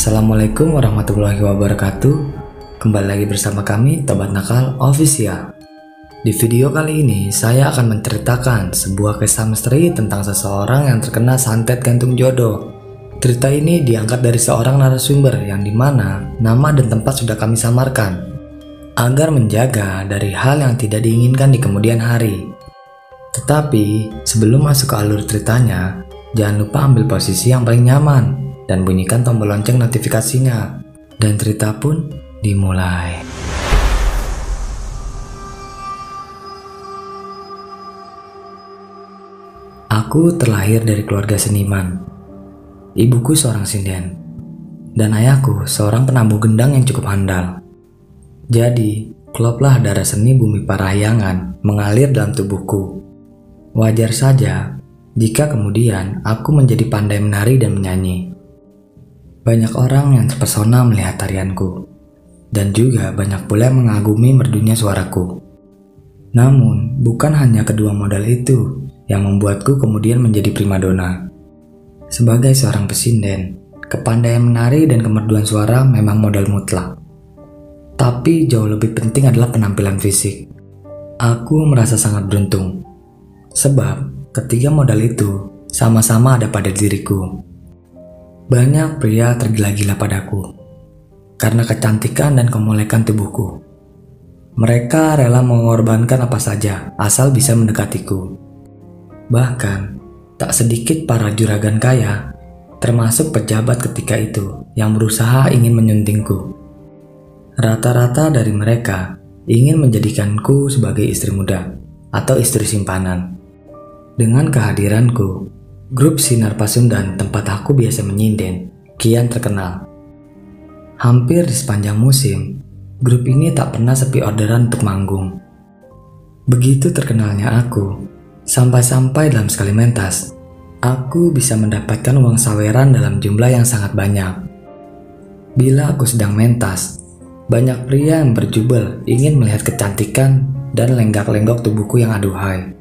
Assalamualaikum warahmatullahi wabarakatuh. Kembali lagi bersama kami Tobat Nakal Official. Di video kali ini saya akan menceritakan sebuah kisah misteri tentang seseorang yang terkena santet gantung jodoh. Cerita ini diangkat dari seorang narasumber yang dimana nama dan tempat sudah kami samarkan agar menjaga dari hal yang tidak diinginkan di kemudian hari. Tetapi sebelum masuk ke alur ceritanya, jangan lupa ambil posisi yang paling nyaman dan bunyikan tombol lonceng notifikasinya. Dan cerita pun dimulai. Aku terlahir dari keluarga seniman. Ibuku seorang sinden, dan ayahku seorang penabuh gendang yang cukup handal. Jadi, kloplah darah seni bumi Parahyangan mengalir dalam tubuhku. Wajar saja jika kemudian aku menjadi pandai menari dan menyanyi. Banyak orang yang terpesona melihat tarianku, dan juga banyak pula yang mengagumi merdunya suaraku. Namun, bukan hanya kedua modal itu yang membuatku kemudian menjadi primadona. Sebagai seorang pesinden, kepandaian menari dan kemerduan suara memang modal mutlak. Tapi jauh lebih penting adalah penampilan fisik. Aku merasa sangat beruntung, sebab ketiga modal itu sama-sama ada pada diriku. Banyak pria tergila-gila padaku karena kecantikan dan kemolekan tubuhku. Mereka rela mengorbankan apa saja asal bisa mendekatiku. Bahkan, tak sedikit para juragan kaya, termasuk pejabat ketika itu, yang berusaha ingin menyuntingku. Rata-rata dari mereka ingin menjadikanku sebagai istri muda atau istri simpanan. Dengan kehadiranku, grup Sinar Pasundan tempat aku biasa menyinden kian terkenal. Hampir di sepanjang musim, grup ini tak pernah sepi orderan untuk manggung. Begitu terkenalnya aku, sampai-sampai dalam sekali mentas, aku bisa mendapatkan uang saweran dalam jumlah yang sangat banyak. Bila aku sedang mentas, banyak pria yang berjubel ingin melihat kecantikan dan lenggak-lenggok tubuhku yang aduhai.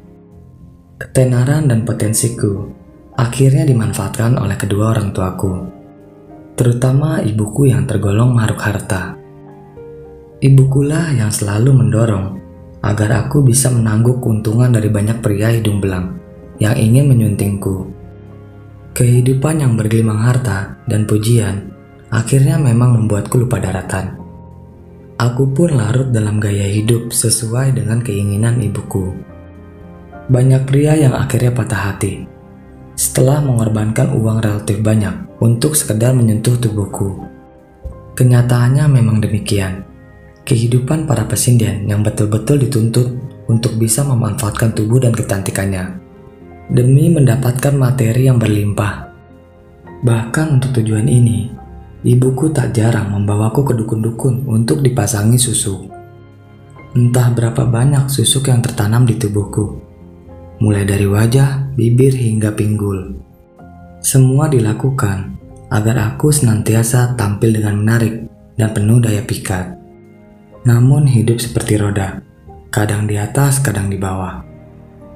Ketenaran dan potensiku akhirnya dimanfaatkan oleh kedua orang tuaku, terutama ibuku yang tergolong maruk harta. Ibukulah yang selalu mendorong agar aku bisa menangguk keuntungan dari banyak pria hidung belang yang ingin menyuntingku. Kehidupan yang bergelimang harta dan pujian akhirnya memang membuatku lupa daratan. Aku pun larut dalam gaya hidup sesuai dengan keinginan ibuku. Banyak pria yang akhirnya patah hati setelah mengorbankan uang relatif banyak untuk sekedar menyentuh tubuhku. Kenyataannya memang demikian. Kehidupan para pesinden yang betul-betul dituntut untuk bisa memanfaatkan tubuh dan kecantikannya demi mendapatkan materi yang berlimpah. Bahkan untuk tujuan ini, ibuku tak jarang membawaku ke dukun-dukun untuk dipasangi susuk. Entah berapa banyak susuk yang tertanam di tubuhku, mulai dari wajah, bibir hingga pinggul. Semua dilakukan agar aku senantiasa tampil dengan menarik dan penuh daya pikat. Namun hidup seperti roda, kadang di atas, kadang di bawah.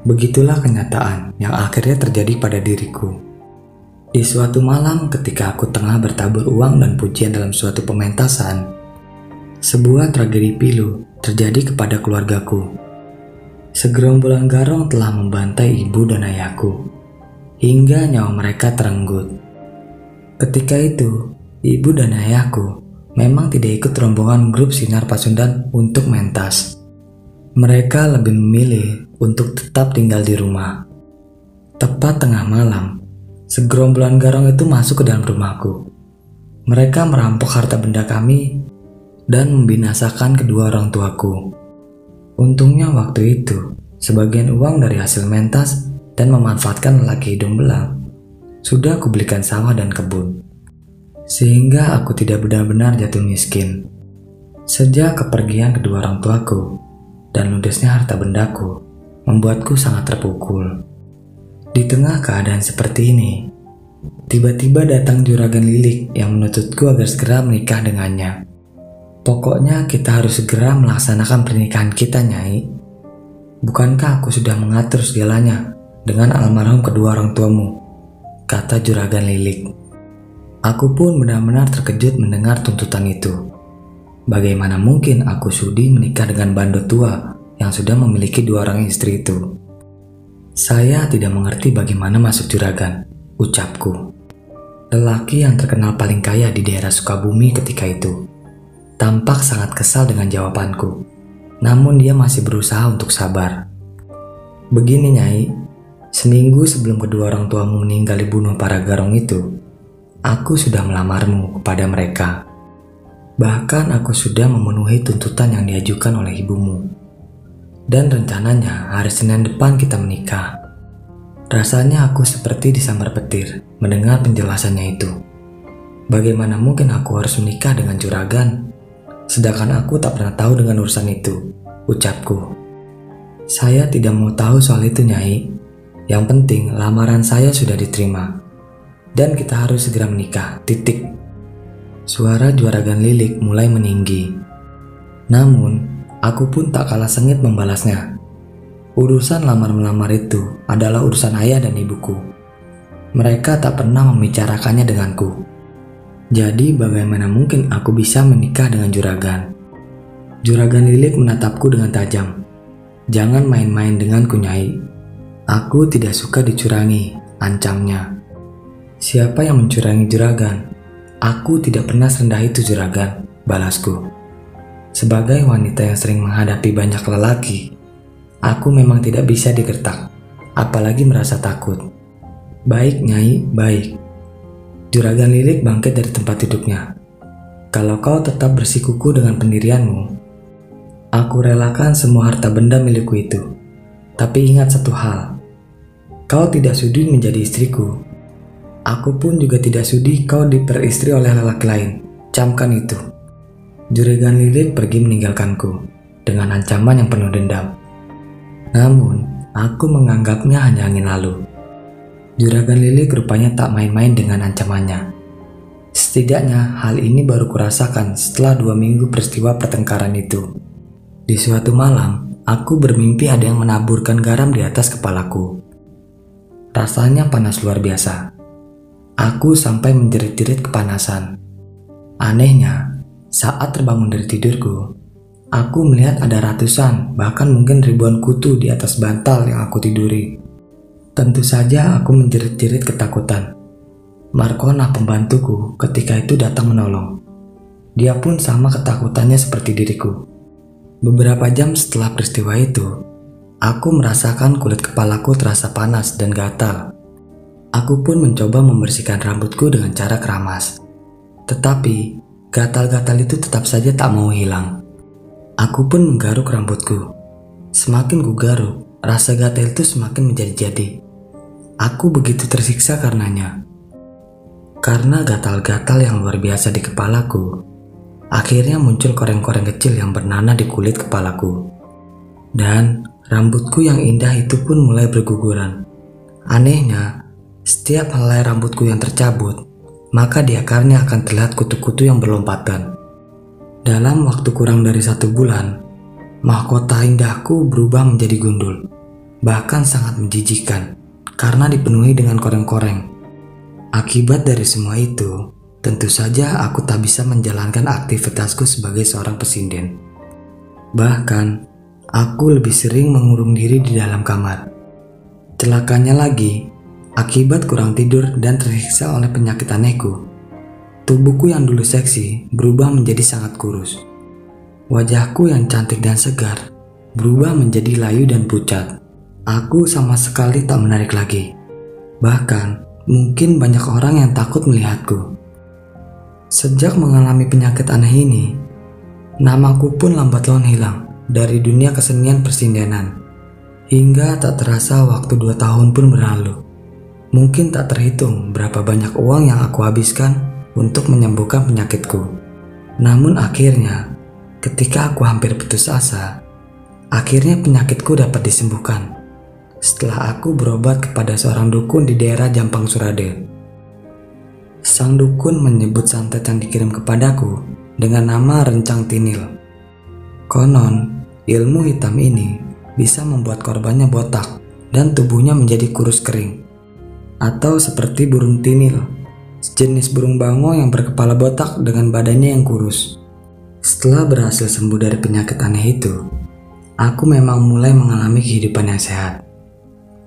Begitulah kenyataan yang akhirnya terjadi pada diriku. Di suatu malam ketika aku tengah bertabur uang dan pujian dalam suatu pementasan, sebuah tragedi pilu terjadi kepada keluargaku. Segerombolan garong telah membantai ibu dan ayahku, hingga nyawa mereka terenggut. Ketika itu, ibu dan ayahku memang tidak ikut rombongan grup Sinar Pasundan untuk mentas. Mereka lebih memilih untuk tetap tinggal di rumah. Tepat tengah malam, segerombolan garong itu masuk ke dalam rumahku. Mereka merampok harta benda kami dan membinasakan kedua orang tuaku. Untungnya waktu itu, sebagian uang dari hasil mentas dan memanfaatkan lelaki hidung belang sudah aku belikan sawah dan kebun, sehingga aku tidak benar-benar jatuh miskin. Sejak kepergian kedua orang tuaku dan ludesnya harta bendaku membuatku sangat terpukul. Di tengah keadaan seperti ini, tiba-tiba datang juragan Lilik yang menuntutku agar segera menikah dengannya. Pokoknya kita harus segera melaksanakan pernikahan kita, Nyai. Bukankah aku sudah mengatur segalanya dengan almarhum kedua orang tuamu? Kata juragan Lilik. Aku pun benar-benar terkejut mendengar tuntutan itu. Bagaimana mungkin aku sudi menikah dengan bandot tua yang sudah memiliki 2 orang istri itu? Saya tidak mengerti bagaimana masuk juragan, ucapku. Lelaki yang terkenal paling kaya di daerah Sukabumi ketika itu tampak sangat kesal dengan jawabanku. Namun dia masih berusaha untuk sabar. Begini Nyai, seminggu sebelum kedua orang tuamu meninggal dibunuh para garong itu, aku sudah melamarmu kepada mereka. Bahkan aku sudah memenuhi tuntutan yang diajukan oleh ibumu. Dan rencananya hari Senin depan kita menikah. Rasanya aku seperti disambar petir mendengar penjelasannya itu. Bagaimana mungkin aku harus menikah dengan juragan? Sedangkan aku tak pernah tahu dengan urusan itu, ucapku. Saya tidak mau tahu soal itu Nyai. Yang penting lamaran saya sudah diterima. Dan kita harus segera menikah, titik. Suara juragan Lilik mulai meninggi. Namun, aku pun tak kalah sengit membalasnya. Urusan lamar-melamar itu adalah urusan ayah dan ibuku. Mereka tak pernah membicarakannya denganku. Jadi bagaimana mungkin aku bisa menikah dengan juragan? Juragan Lilik menatapku dengan tajam. Jangan main-main denganku Nyai. Aku tidak suka dicurangi, ancamnya. Siapa yang mencurangi juragan? Aku tidak pernah serendah itu juragan, balasku. Sebagai wanita yang sering menghadapi banyak lelaki, aku memang tidak bisa digertak, apalagi merasa takut. Baik Nyai, baik. Juragan Lilik bangkit dari tempat duduknya. Kalau kau tetap bersikukuh dengan pendirianmu, aku relakan semua harta benda milikku itu. Tapi ingat satu hal, kau tidak sudi menjadi istriku. Aku pun juga tidak sudi kau diperistri oleh lelaki lain. Camkan itu. Juragan Lilik pergi meninggalkanku dengan ancaman yang penuh dendam. Namun, aku menganggapnya hanya angin lalu. Juragan Lilik rupanya tak main-main dengan ancamannya. Setidaknya hal ini baru kurasakan setelah 2 minggu peristiwa pertengkaran itu. Di suatu malam, aku bermimpi ada yang menaburkan garam di atas kepalaku. Rasanya panas luar biasa. Aku sampai menjerit-jerit kepanasan. Anehnya, saat terbangun dari tidurku, aku melihat ada ratusan, bahkan mungkin ribuan kutu di atas bantal yang aku tiduri. Tentu saja aku menjerit-jerit ketakutan. Markona pembantuku ketika itu datang menolong. Dia pun sama ketakutannya seperti diriku. Beberapa jam setelah peristiwa itu, aku merasakan kulit kepalaku terasa panas dan gatal. Aku pun mencoba membersihkan rambutku dengan cara keramas. Tetapi, gatal-gatal itu tetap saja tak mau hilang. Aku pun menggaruk rambutku. Semakin ku garuk, rasa gatal itu semakin menjadi-jadi. Aku begitu tersiksa karenanya. Karena gatal-gatal yang luar biasa di kepalaku, akhirnya muncul koreng-koreng kecil yang bernanah di kulit kepalaku. Dan rambutku yang indah itu pun mulai berguguran. Anehnya, setiap helai rambutku yang tercabut, maka di akarnya akan terlihat kutu-kutu yang berlompatan. Dalam waktu kurang dari 1 bulan, mahkota indahku berubah menjadi gundul, bahkan sangat menjijikkan karena dipenuhi dengan koreng-koreng. Akibat dari semua itu, tentu saja aku tak bisa menjalankan aktivitasku sebagai seorang pesinden. Bahkan, aku lebih sering mengurung diri di dalam kamar. Celakanya lagi, akibat kurang tidur dan tersiksa oleh penyakit anehku, tubuhku yang dulu seksi berubah menjadi sangat kurus. Wajahku yang cantik dan segar berubah menjadi layu dan pucat. Aku sama sekali tak menarik lagi. Bahkan, mungkin banyak orang yang takut melihatku. Sejak mengalami penyakit aneh ini, namaku pun lambat laun hilang dari dunia kesenian persindenan. Hingga tak terasa waktu 2 tahun pun berlalu. Mungkin tak terhitung berapa banyak uang yang aku habiskan untuk menyembuhkan penyakitku. Namun akhirnya, ketika aku hampir putus asa, akhirnya penyakitku dapat disembuhkan. Setelah aku berobat kepada seorang dukun di daerah Jampang Surade. Sang dukun menyebut santet yang dikirim kepadaku dengan nama Rencang Tinil. Konon, ilmu hitam ini bisa membuat korbannya botak dan tubuhnya menjadi kurus kering, atau seperti burung tinil. sejenis burung bango yang berkepala botak dengan badannya yang kurus. Setelah berhasil sembuh dari penyakit aneh itu, aku memang mulai mengalami kehidupan yang sehat.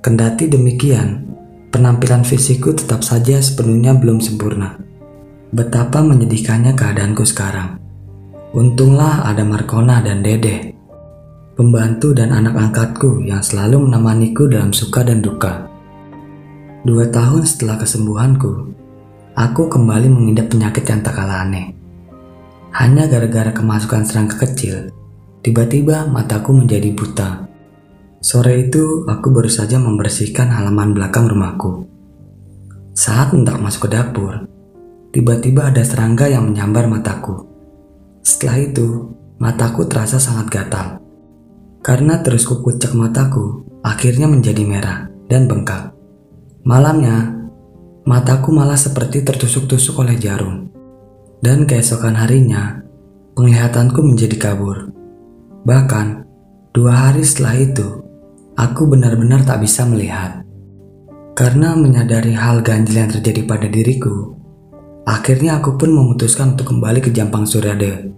Kendati demikian, penampilan fisikku tetap saja sepenuhnya belum sempurna. Betapa menyedihkannya keadaanku sekarang. Untunglah ada Markona dan Dede, pembantu dan anak angkatku yang selalu menemaniku dalam suka dan duka. 2 tahun setelah kesembuhanku, aku kembali mengidap penyakit yang tak kalah aneh. Hanya gara-gara kemasukan serangga kecil, tiba-tiba mataku menjadi buta. Sore itu, aku baru saja membersihkan halaman belakang rumahku. Saat hendak masuk ke dapur, tiba-tiba ada serangga yang menyambar mataku. Setelah itu, mataku terasa sangat gatal. Karena terus kukucek mataku, akhirnya menjadi merah dan bengkak. Malamnya, mataku malah seperti tertusuk-tusuk oleh jarum. Dan keesokan harinya, penglihatanku menjadi kabur. Bahkan, 2 hari setelah itu, aku benar-benar tak bisa melihat. Karena menyadari hal ganjil yang terjadi pada diriku, akhirnya aku pun memutuskan untuk kembali ke Jampang Suryade,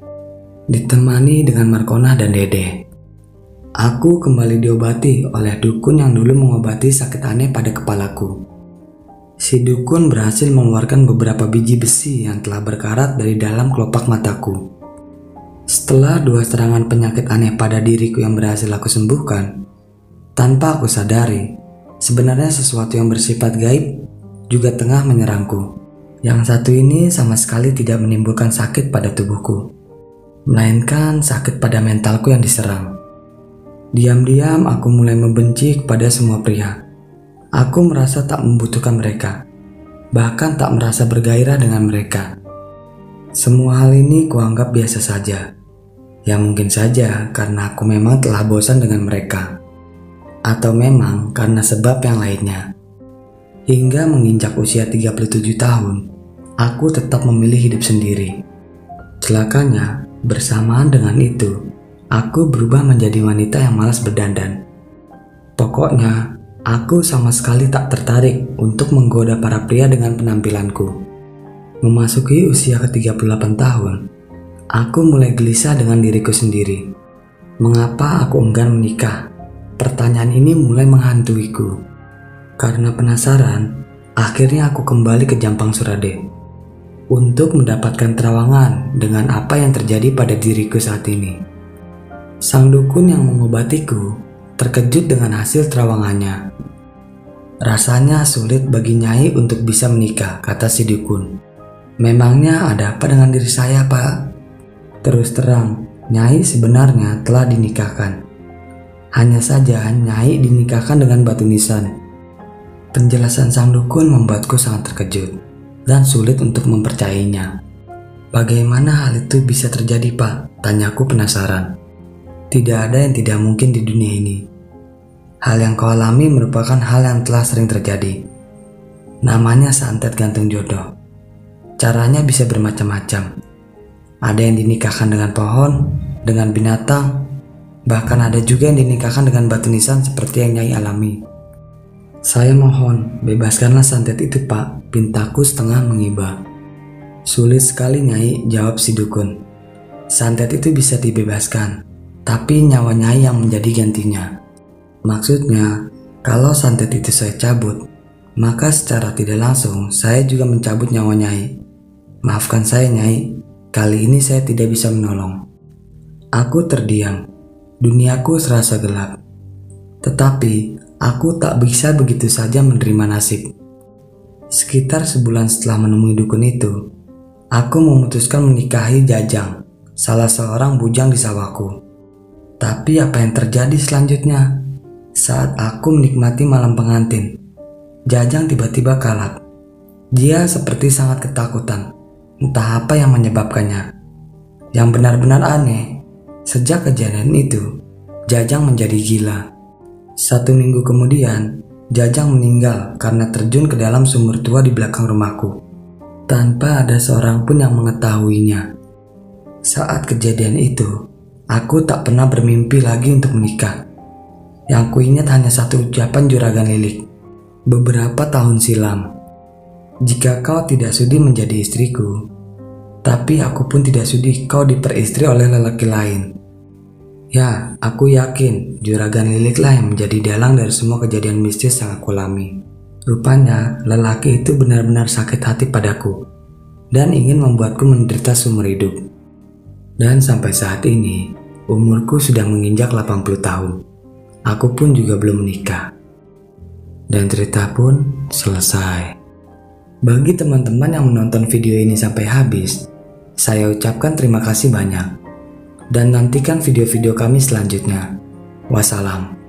ditemani dengan Markona dan Dede. Aku kembali diobati oleh dukun yang dulu mengobati sakit aneh pada kepalaku. Si dukun berhasil mengeluarkan beberapa biji besi yang telah berkarat dari dalam kelopak mataku. Setelah 2 serangan penyakit aneh pada diriku yang berhasil aku sembuhkan, tanpa aku sadari, sebenarnya sesuatu yang bersifat gaib juga tengah menyerangku. Yang satu ini sama sekali tidak menimbulkan sakit pada tubuhku, melainkan sakit pada mentalku yang diserang. Diam-diam aku mulai membenci kepada semua pria. Aku merasa tak membutuhkan mereka, bahkan tak merasa bergairah dengan mereka. Semua hal ini kuanggap biasa saja. Ya mungkin saja karena aku memang telah bosan dengan mereka, atau memang karena sebab yang lainnya. Hingga menginjak usia 37 tahun, aku tetap memilih hidup sendiri. Celakanya, bersamaan dengan itu, aku berubah menjadi wanita yang malas berdandan. Pokoknya, aku sama sekali tak tertarik untuk menggoda para pria dengan penampilanku. Memasuki usia ke-38 tahun, aku mulai gelisah dengan diriku sendiri. Mengapa aku enggan menikah? Pertanyaan ini mulai menghantuiku. Karena penasaran, akhirnya aku kembali ke Jampang Suryade untuk mendapatkan terawangan dengan apa yang terjadi pada diriku saat ini. Sang dukun yang mengobatiku terkejut dengan hasil terawangannya. Rasanya sulit bagi Nyai untuk bisa menikah, kata si dukun. Memangnya ada apa dengan diri saya, Pak? Terus terang, Nyai sebenarnya telah dinikahkan. Hanya saja Nyai dinikahkan dengan batu nisan. Penjelasan sang dukun membuatku sangat terkejut dan sulit untuk mempercayainya. Bagaimana hal itu bisa terjadi, Pak? Tanyaku penasaran. Tidak ada yang tidak mungkin di dunia ini. Hal yang kau alami merupakan hal yang telah sering terjadi. Namanya santet gantung jodoh. Caranya bisa bermacam-macam. Ada yang dinikahkan dengan pohon, dengan binatang, bahkan ada juga yang dinikahkan dengan batu nisan seperti yang Nyai alami. Saya mohon, bebaskanlah santet itu, Pak, pintaku setengah mengiba. Sulit sekali, Nyai, jawab si dukun. Santet itu bisa dibebaskan, tapi nyawa Nyai yang menjadi gantinya. Maksudnya, kalau santet itu saya cabut, maka secara tidak langsung saya juga mencabut nyawa Nyai. Maafkan saya, Nyai, kali ini saya tidak bisa menolong. Aku terdiam, duniaku serasa gelap. Tetapi, aku tak bisa begitu saja menerima nasib. Sekitar sebulan setelah menemui dukun itu, aku memutuskan menikahi Jajang, salah seorang bujang di sawahku. Tapi apa yang terjadi selanjutnya? Saat aku menikmati malam pengantin, Jajang tiba-tiba kalap. Dia seperti sangat ketakutan, entah apa yang menyebabkannya. Yang benar-benar aneh, sejak kejadian itu, Jajang menjadi gila. 1 minggu kemudian, Jajang meninggal karena terjun ke dalam sumur tua di belakang rumahku, tanpa ada seorang pun yang mengetahuinya. Saat kejadian itu, aku tak pernah bermimpi lagi untuk menikah. Yang kuingat hanya satu ucapan juragan Lilik beberapa tahun silam. jika kau tidak sudi menjadi istriku, tapi aku pun tidak sudi kau diperistri oleh lelaki lain. Ya, aku yakin juragan Liliklah yang menjadi dalang dari semua kejadian mistis yang aku alami. Rupanya, lelaki itu benar-benar sakit hati padaku dan ingin membuatku menderita seumur hidup. Dan sampai saat ini, umurku sudah menginjak 80 tahun. Aku pun juga belum menikah. Dan cerita pun selesai. Bagi teman-teman yang menonton video ini sampai habis, saya ucapkan terima kasih banyak. Dan nantikan video-video kami selanjutnya. Wassalam.